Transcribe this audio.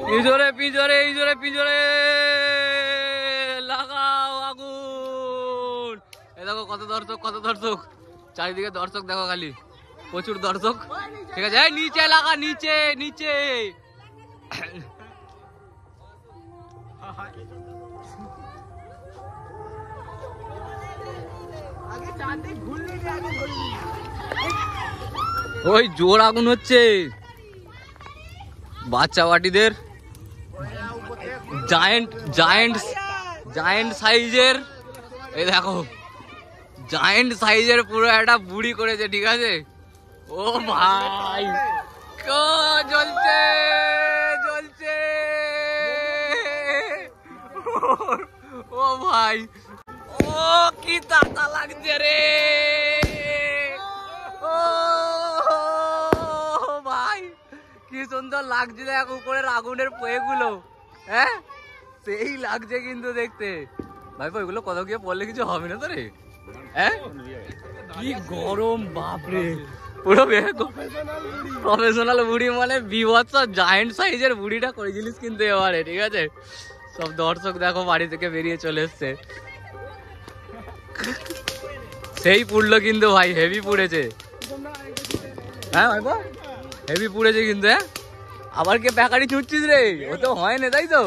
পিঞ্জরে পিঞ্জরে পিঞ্জরে পিঞ্জরে লাগাও আগুন। এ দেখো কত দর্শক, কত দর্শক, চারিদিকে দর্শক দেখো, খালি প্রচুর দর্শক। ঠিক আছে, এই নিচে লাগা, নিচে নিচে। ওই জোর আগুন হচ্ছে বাচ্চা বাটিদের, জায়েন্ট জায়েন্ট জায়েন্ট সাইজের। এই দেখো জায়েন্ট সাইজের পুরো একটা বুড়ি করেছে। ঠিক আছে, ও ভাই জ্বলছে জ্বলছে, ও ভাই, ও কি তাতা লাগছে রে, ও ভাই কি সুন্দর লাগছে দেখ উপরের আগুনের পোয়েগুলো। হ্যাঁ সেই লাগছে কিন্তু দেখতে। ভাই ওইগুলো কত গিয়ে পড়লে কিছু হবে না তো রে? হ্যাঁ কি গরম, বাপরে, পুরো প্রফেশনাল বুড়ি, মানে বিভৎস জায়েন্ট সাইজের বুড়িটা করেছিলিস কিন্তু এবারে। ঠিক আছে, সব দর্শক দেখো বাড়ি থেকে বেরিয়ে চলে এসছে। সেই পুড়লো কিন্তু ভাই, হেভি পুড়েছে। হ্যাঁ ভাই হেভি পুড়েছে কিন্তু। হ্যাঁ আবার কে প্যাকারি ছুটছিস রে? ও তো হয় না, তাই তো।